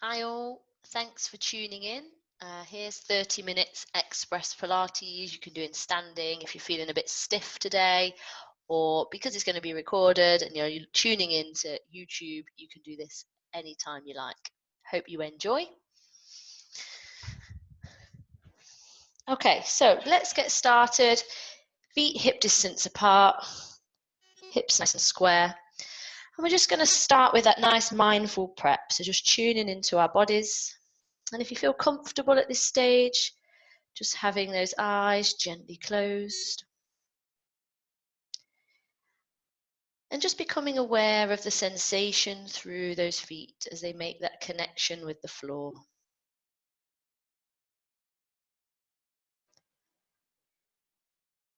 Hi all, thanks for tuning in. Here's 30 minutes express Pilates. You can do in standing if you're feeling a bit stiff today, or because it's going to be recorded and you're tuning into YouTube, you can do this anytime you like. Hope you enjoy. Okay, so let's get started. Feet hip distance apart, hips nice and square. And we're just going to start with that nice mindful prep. So just tuning into our bodies. And if you feel comfortable at this stage, just having those eyes gently closed. And just becoming aware of the sensation through those feet as they make that connection with the floor.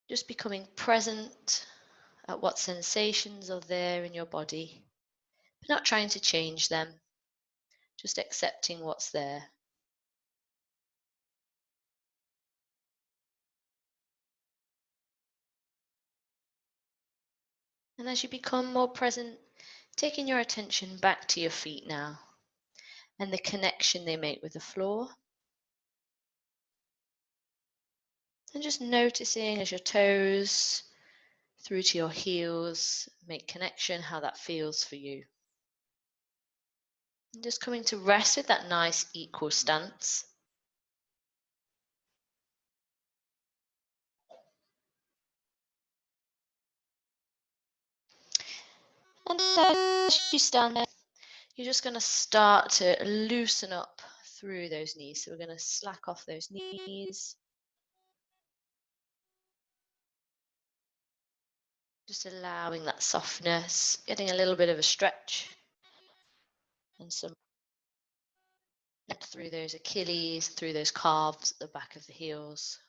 Just becoming present at what sensations are there in your body, but not trying to change them, just accepting what's there. And as you become more present, taking your attention back to your feet now and the connection they make with the floor. And just noticing as your toes through to your heels make connection, how that feels for you. And just coming to rest with that nice equal stance. And as you stand there, you're just going to start to loosen up through those knees. So we're going to slack off those knees. Just allowing that softness, getting a little bit of a stretch and some through those Achilles, through those calves at the back of the heels.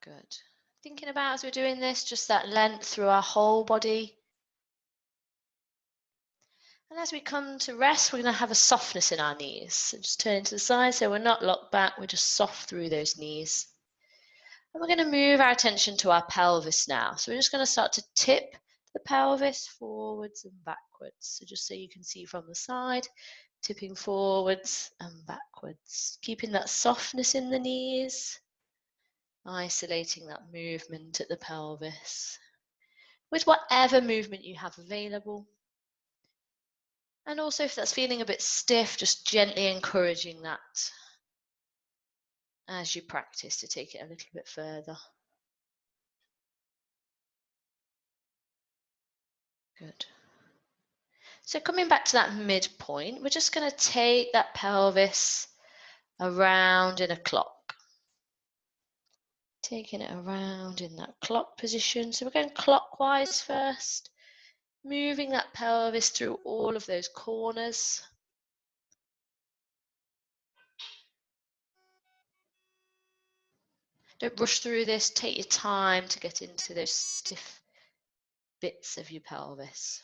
Good. Thinking about as we're doing this, just that length through our whole body. And as we come to rest, we're going to have a softness in our knees. So just turn to the side so we're not locked back, we're just soft through those knees. And we're going to move our attention to our pelvis now. So we're just going to start to tip the pelvis forwards and backwards. So just so you can see from the side, tipping forwards and backwards, keeping that softness in the knees, isolating that movement at the pelvis with whatever movement you have available. And also if that's feeling a bit stiff, just gently encouraging that as you practice to take it a little bit further. Good. So coming back to that midpoint, we're just going to take that pelvis around in a clock. Taking it around in that clock position. So we're going clockwise first, moving that pelvis through all of those corners. Don't rush through this, take your time to get into those stiff bits of your pelvis.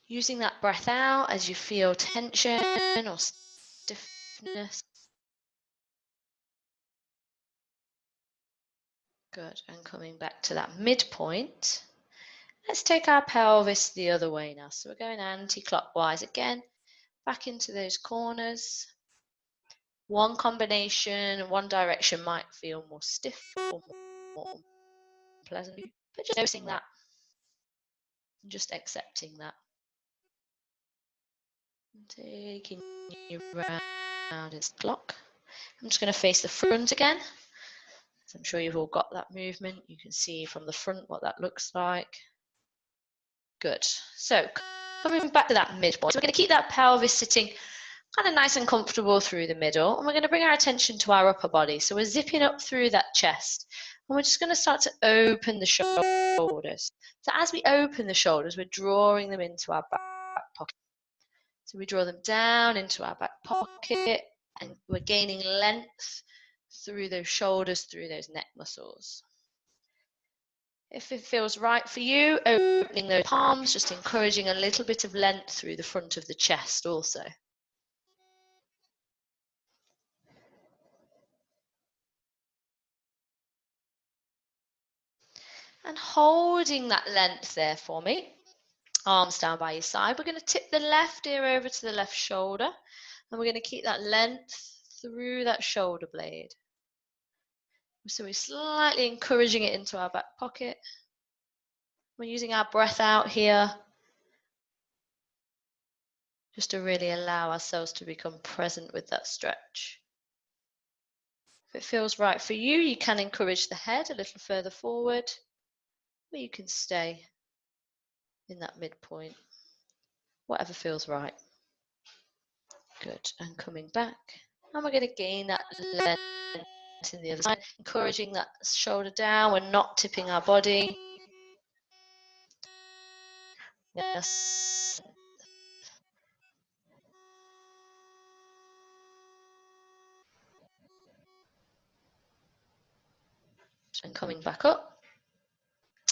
Using that breath out as you feel tension or stiffness. Good, and coming back to that midpoint. Let's take our pelvis the other way now. So we're going anti-clockwise again, back into those corners. One combination, one direction might feel more stiff or more pleasant, but just noticing that and just accepting that. Taking you round its clock. I'm just going to face the front again. So I'm sure you've all got that movement. You can see from the front what that looks like. Good. So coming back to that midpoint, so we're going to keep that pelvis sitting kind of nice and comfortable through the middle, and we're going to bring our attention to our upper body. So we're zipping up through that chest, and we're just going to start to open the shoulders. So as we open the shoulders, we're drawing them into our back pocket. So we draw them down into our back pocket, and we're gaining length through those shoulders, through those neck muscles. If it feels right for you, opening those palms, just encouraging a little bit of length through the front of the chest also. And holding that length there for me. Arms down by your side. We're going to tip the left ear over to the left shoulder, and we're going to keep that length through that shoulder blade. So we're slightly encouraging it into our back pocket. We're using our breath out here, just to really allow ourselves to become present with that stretch. If it feels right for you, you can encourage the head a little further forward, or you can stay in that midpoint, whatever feels right. Good, and coming back. And we're going to gain that length in the other side, encouraging that shoulder down. We're not tipping our body. Yes. And coming back up.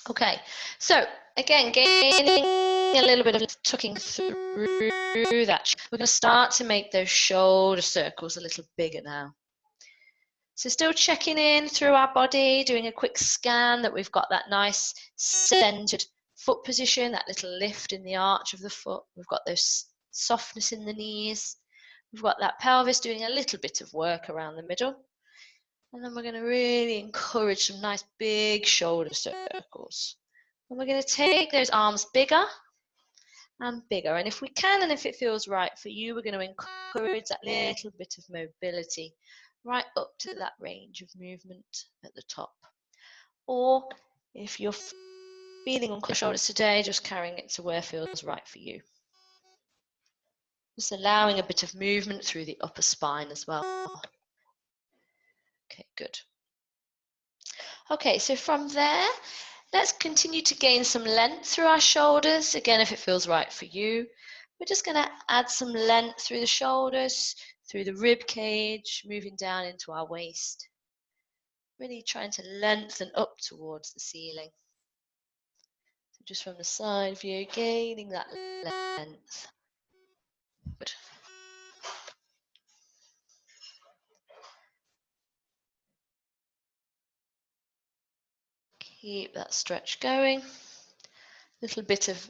Okay, so again, gaining a little bit of tucking through that. We're going to start to make those shoulder circles a little bigger now. So still checking in through our body, doing a quick scan that we've got that nice centered foot position, that little lift in the arch of the foot. We've got those softness in the knees. We've got that pelvis doing a little bit of work around the middle. And then we're going to really encourage some nice big shoulder circles. And we're going to take those arms bigger and bigger. And if we can, and if it feels right for you, we're going to encourage that little bit of mobility right up to that range of movement at the top. Or if you're feeling on shoulders today, just carrying it to where feels right for you. Just allowing a bit of movement through the upper spine as well. Okay, good. Okay, so from there, let's continue to gain some length through our shoulders. Again, if it feels right for you, we're just going to add some length through the shoulders, through the rib cage, moving down into our waist. Really trying to lengthen up towards the ceiling. So just from the side view, gaining that length. Good. Keep that stretch going. A little bit of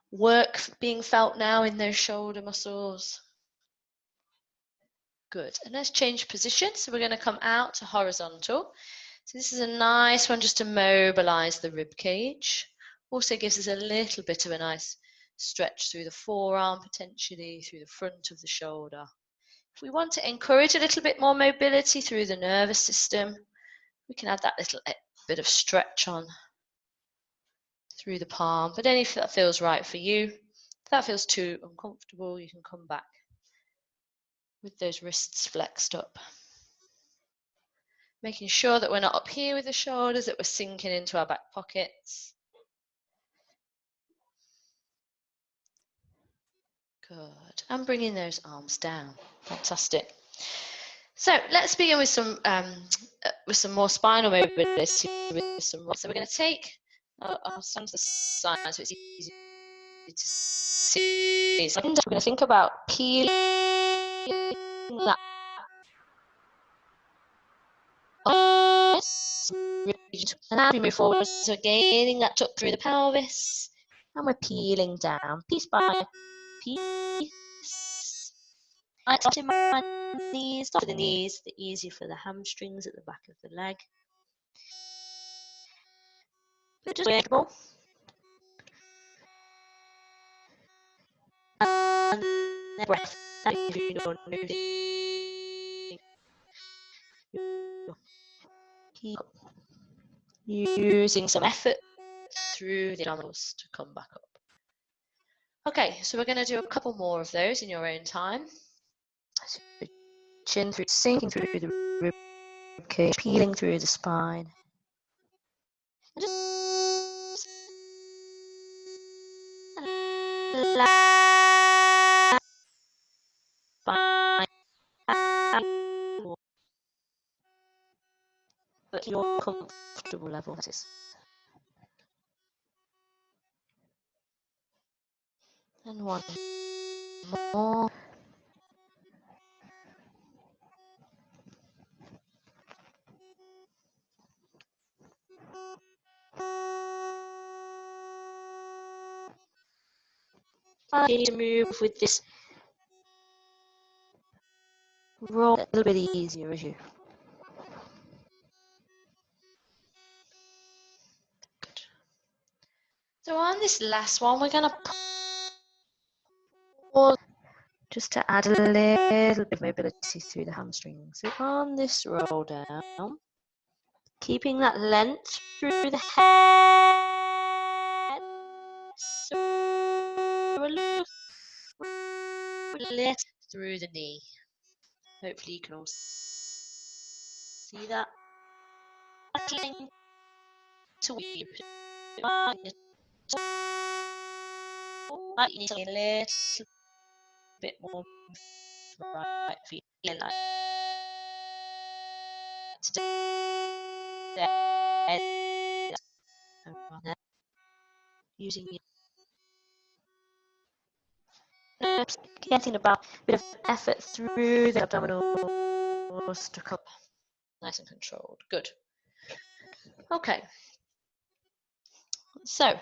work being felt now in those shoulder muscles. Good. And let's change position. So we're going to come out to horizontal. So this is a nice one just to mobilize the rib cage. Also gives us a little bit of a nice stretch through the forearm, potentially through the front of the shoulder. If we want to encourage a little bit more mobility through the nervous system, we can add that little bit of stretch on through the palm. But if that feels right for you, if that feels too uncomfortable, you can come back with those wrists flexed up. Making sure that we're not up here with the shoulders, that we're sinking into our back pockets. Good. And bringing those arms down. Fantastic. So let's begin with some more spinal mobility. So we're going to take our stand to the side so it's easy to see. So we're going to think about peeling that and as we move forward, so gaining that tuck through the pelvis, and we're peeling down piece by piece. Soften my knees, soften the knees, the easier for the hamstrings at the back of the leg. But just workable. And the breath. Keep using some effort through the abdominals to come back up. Okay, so we're going to do a couple more of those in your own time. So chin through, sinking through the rib cage, peeling through the spine. And just allow spine at your comfortable level. That is. And one more. continue to move with this roll a little bit easier as you. Good. So on this last one, we're going to pause just to add a little bit of mobility through the hamstrings. So on this roll down, keeping that length through the head. So a little through the knee. Hopefully you can all see that. To you. You need to a little bit more right for you. Like today, using getting about a bit of effort through the abdominals to come nice and controlled. Good. Okay. So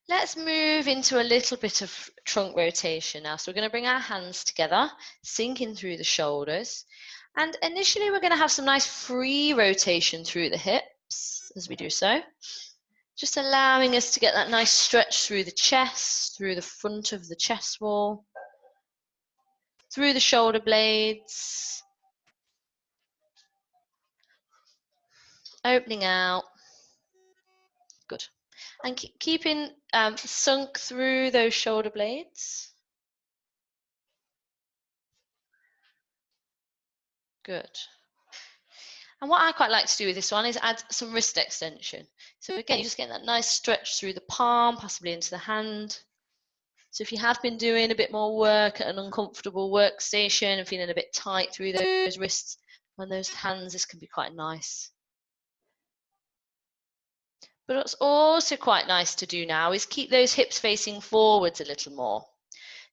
let's move into a little bit of trunk rotation now. So we're going to bring our hands together, sinking through the shoulders. And initially we're going to have some nice free rotation through the hips as we do so. Just allowing us to get that nice stretch through the chest, through the front of the chest wall, through the shoulder blades, opening out. Good. And keeping sunk through those shoulder blades. Good. And what I quite like to do with this one is add some wrist extension. So again, you're just getting that nice stretch through the palm, possibly into the hand. So if you have been doing a bit more work at an uncomfortable workstation and feeling a bit tight through those wrists and those hands, this can be quite nice. But what's also quite nice to do now is keep those hips facing forwards a little more.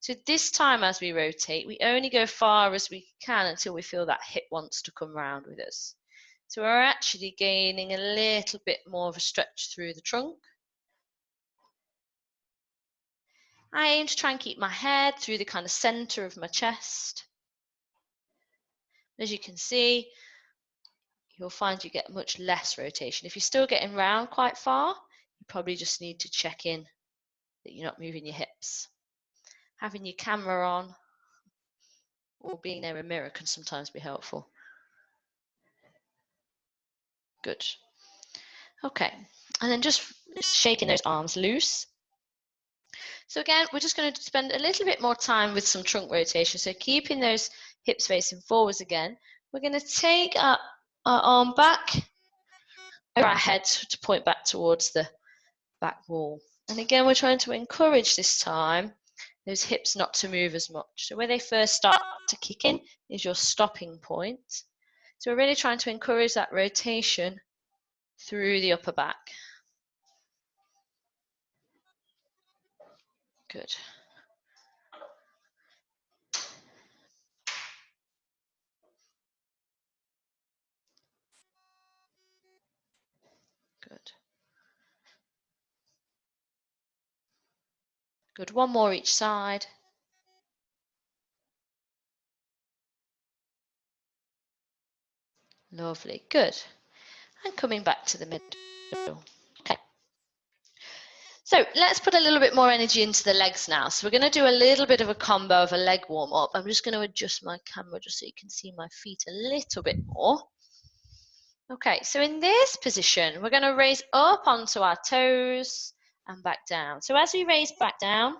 So this time as we rotate, we only go far as we can until we feel that hip wants to come round with us. So we're actually gaining a little bit more of a stretch through the trunk. I aim to try and keep my head through the kind of center of my chest. As you can see, you'll find you get much less rotation. If you're still getting round quite far, you probably just need to check in that you're not moving your hips. Having your camera on or being near a mirror can sometimes be helpful. Good. Okay, and then just shaking those arms loose. So again, we're just going to spend a little bit more time with some trunk rotation. So keeping those hips facing forwards again, we're going to take our arm back over our head to point back towards the back wall. And again, we're trying to encourage this time those hips not to move as much. So where they first start to kick in is your stopping point. So we're really trying to encourage that rotation through the upper back. Good. Good. Good. One more each side. Lovely. Good. And coming back to the middle. Okay. So let's put a little bit more energy into the legs now. So we're going to do a little bit of a combo of a leg warm up. I'm just going to adjust my camera just so you can see my feet a little bit more. Okay, so in this position, we're going to raise up onto our toes and back down. So as we raise back down,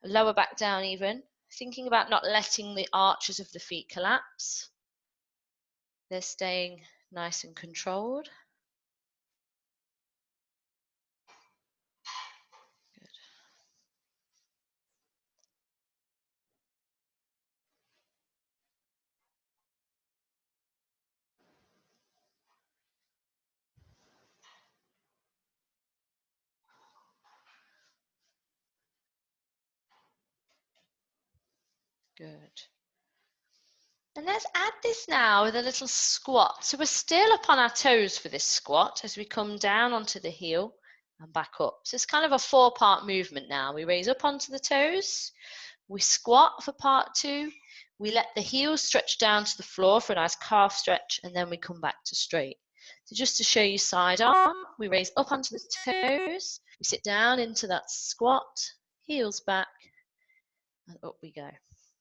lower back down even, thinking about not letting the arches of the feet collapse. They're staying nice and controlled. Good. And let's add this now with a little squat. So we're still up on our toes for this squat as we come down onto the heel and back up. So it's kind of a 4-part movement now. We raise up onto the toes, we squat for part 2, we let the heels stretch down to the floor for a nice calf stretch, and then we come back to straight. So just to show you side arm, we raise up onto the toes, we sit down into that squat, heels back, and up we go.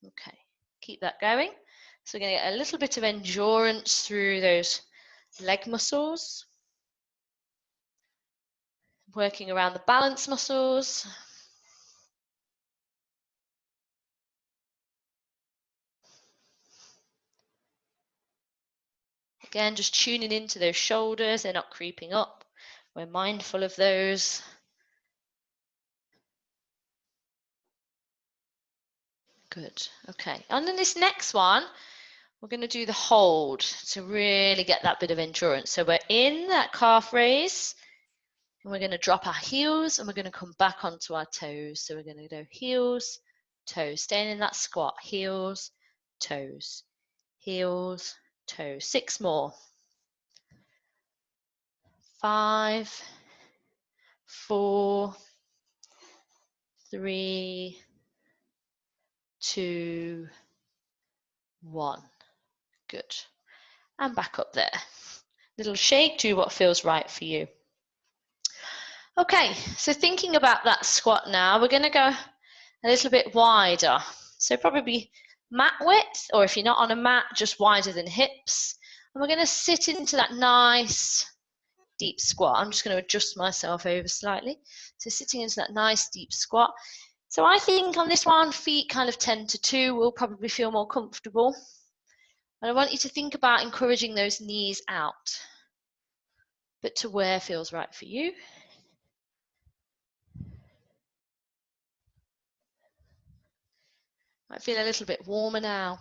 Okay, keep that going. So we're going to get a little bit of endurance through those leg muscles, working around the balance muscles. Again, just tuning into those shoulders, they're not creeping up. We're mindful of those. Good, okay. And then this next one, we're going to do the hold to really get that bit of endurance. So we're in that calf raise, and we're going to drop our heels, and we're going to come back onto our toes. So we're going to go heels, toes, staying in that squat, heels, toes, heels, toes. 6 more. 5, 4, 3, 2, 1. Good. And back up there. Little shake, do what feels right for you. Okay, so thinking about that squat now, we're going to go a little bit wider. So probably mat width, or if you're not on a mat, just wider than hips. And we're going to sit into that nice deep squat. I'm just going to adjust myself over slightly. So sitting into that nice deep squat. So I think on this one, feet kind of 10 to 2 will probably feel more comfortable. And I want you to think about encouraging those knees out, but to where feels right for you. Might feel a little bit warmer now.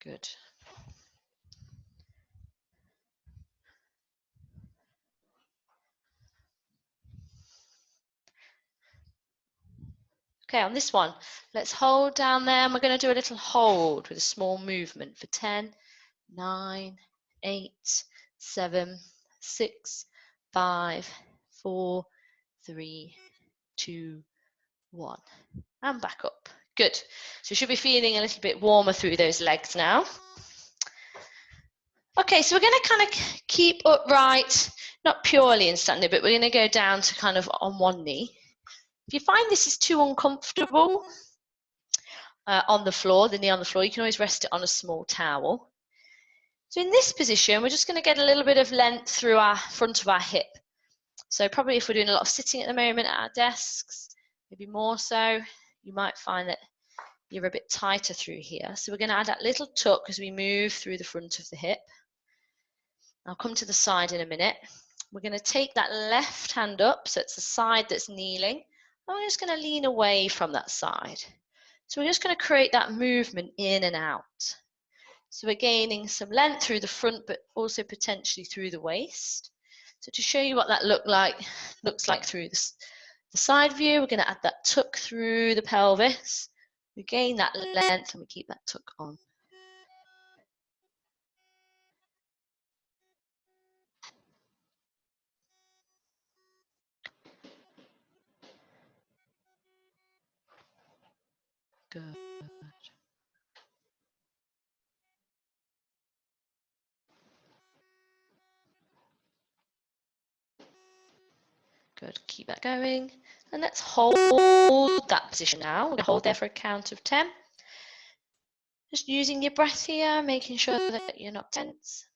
Good. Okay, on this one, let's hold down there, and we're going to do a little hold with a small movement for 10, 9, 8, 7, 6, 5, 4, 3, 2, 1. And back up. Good. So you should be feeling a little bit warmer through those legs now. Okay, so we're going to kind of keep upright, not purely in standing, but we're going to go down to kind of on one knee. If you find this is too uncomfortable on the floor, the knee on the floor, you can always rest it on a small towel. So in this position, we're just going to get a little bit of length through our front of our hip. So probably if we're doing a lot of sitting at the moment at our desks, maybe more so, you might find that you're a bit tighter through here. So we're going to add that little tuck as we move through the front of the hip. I'll come to the side in a minute. We're going to take that left hand up, so it's the side that's kneeling, and we're just going to lean away from that side. So we're just going to create that movement in and out. So we're gaining some length through the front, but also potentially through the waist. So to show you what that looks like through the side view, we're going to add that tuck through the pelvis. We gain that length and we keep that tuck on. Good. Good, keep that going. And let's hold that position now. We're going to hold there for a count of 10. Just using your breath here, making sure that you're not tense.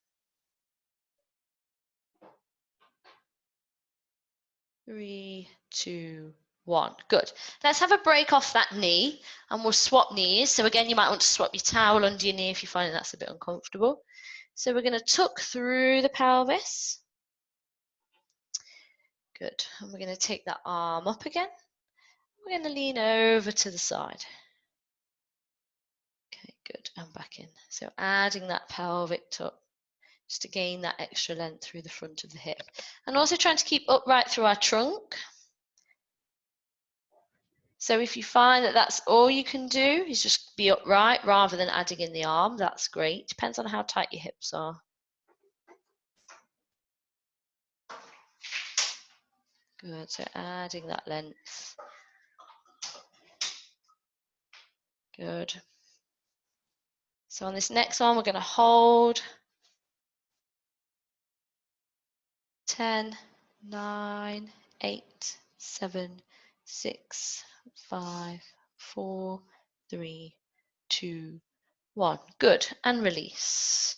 3, 2, 1. Good. Let's have a break off that knee and we'll swap knees. So again, you might want to swap your towel under your knee if you find that's a bit uncomfortable. So we're going to tuck through the pelvis. Good. And we're going to take that arm up again. We're going to lean over to the side. Okay, good. And back in. So adding that pelvic tuck just to gain that extra length through the front of the hip. And also trying to keep upright through our trunk. So if you find that that's all you can do is just be upright rather than adding in the arm, that's great. Depends on how tight your hips are. Good, so adding that length. Good. So on this next one, we're going to hold 10, 9, 8, 7, 6, 5, 4, 3, 2, 1. Good, and release.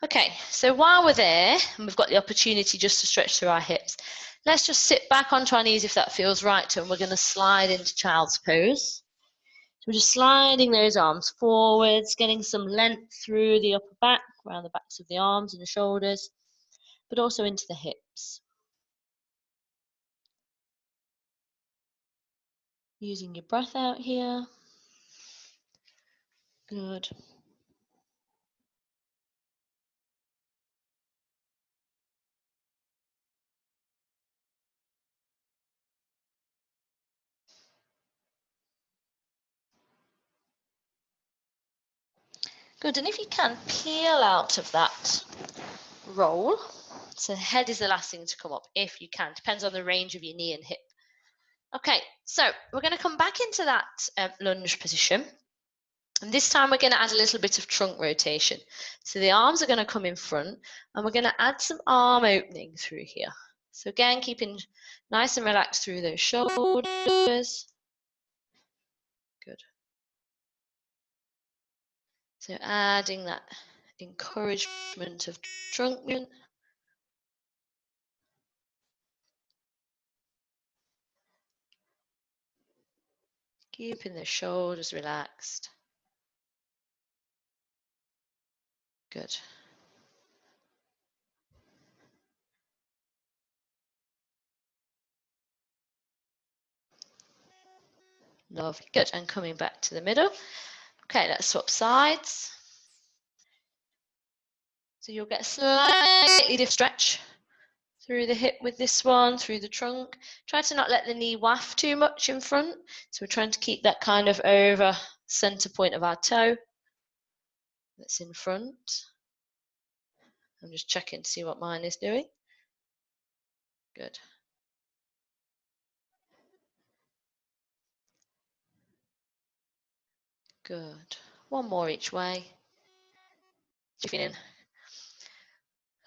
Okay, so while we're there, and we've got the opportunity just to stretch through our hips, let's just sit back onto our knees if that feels right to, and we're going to slide into child's pose. So we're just sliding those arms forwards, getting some length through the upper back, around the backs of the arms and the shoulders, but also into the hips. Using your breath out here. Good. Good, and if you can, peel out of that roll. So head is the last thing to come up, if you can. Depends on the range of your knee and hip. Okay, so we're going to come back into that lunge position. And this time we're going to add a little bit of trunk rotation. So the arms are going to come in front, and we're going to add some arm opening through here. So again, keeping nice and relaxed through those shoulders. Good. So adding that encouragement of trunk movement. Keeping the shoulders relaxed. Good. Lovely. Good. And coming back to the middle. Okay, let's swap sides. So you'll get a slightly different stretch through the hip with this one, through the trunk. Try to not let the knee waft too much in front. So we're trying to keep that kind of over center point of our toe that's in front. I'm just checking to see what mine is doing. Good. Good. One more each way. You're feeling,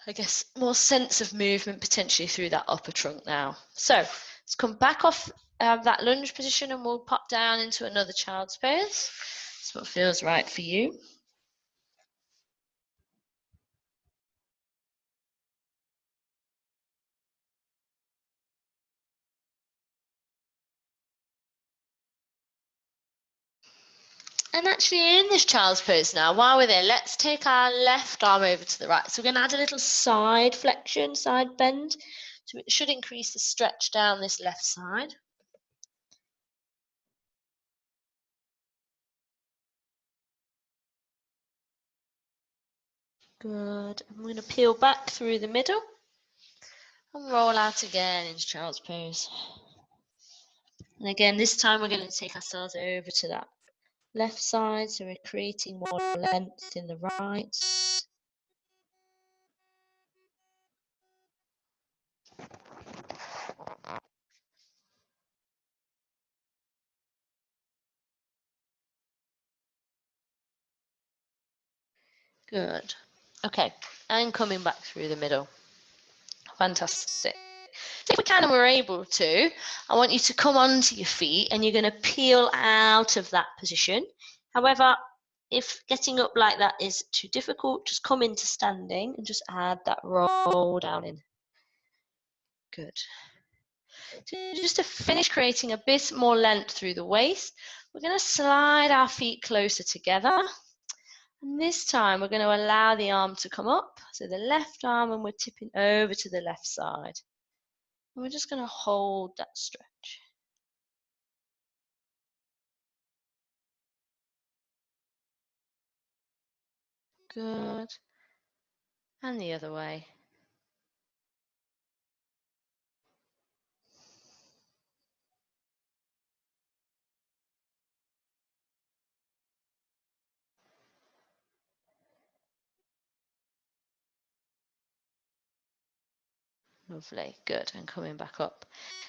I guess, more sense of movement potentially through that upper trunk now. So let's come back off that lunge position, and we'll pop down into another child's pose. That's what feels right for you. And actually in this child's pose now, while we're there, let's take our left arm over to the right. So we're going to add a little side flexion, side bend. So it should increase the stretch down this left side. Good. I'm going to peel back through the middle and roll out again into child's pose. And again, this time we're going to take ourselves over to that left side. So we're creating more length in the right. Good. Okay. And coming back through the middle. Fantastic. So if we can and we're able to, I want you to come onto your feet, and you're going to peel out of that position. However, if getting up like that is too difficult, just come into standing and just add that roll down in. Good. So just to finish creating a bit more length through the waist, we're going to slide our feet closer together. And this time we're going to allow the arm to come up. So the left arm, and we're tipping over to the left side. And we're just going to hold that stretch. Good. And the other way. Lovely, good, and coming back up.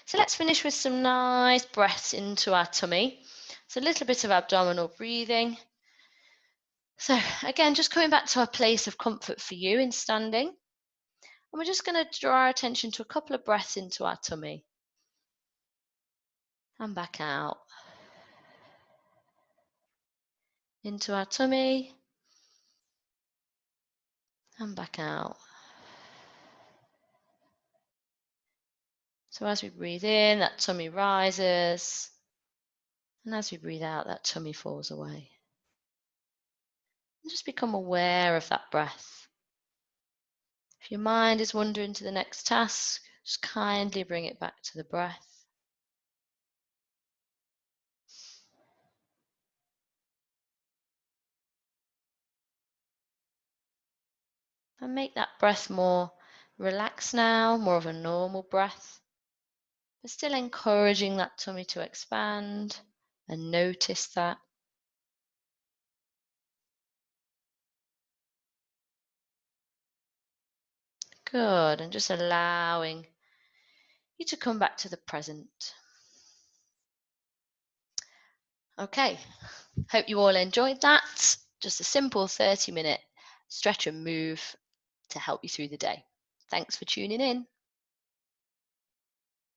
So let's finish with some nice breaths into our tummy. So a little bit of abdominal breathing. So again, just coming back to a place of comfort for you in standing. And we're just going to draw our attention to a couple of breaths into our tummy. And back out. Into our tummy. And back out. So as we breathe in, that tummy rises. And as we breathe out, that tummy falls away. And just become aware of that breath. If your mind is wandering to the next task, just kindly bring it back to the breath. And make that breath more relaxed now, more of a normal breath. But still encouraging that tummy to expand and notice that. Good, and just allowing you to come back to the present. Okay, hope you all enjoyed that. Just a simple 30-minute stretch and move to help you through the day. Thanks for tuning in.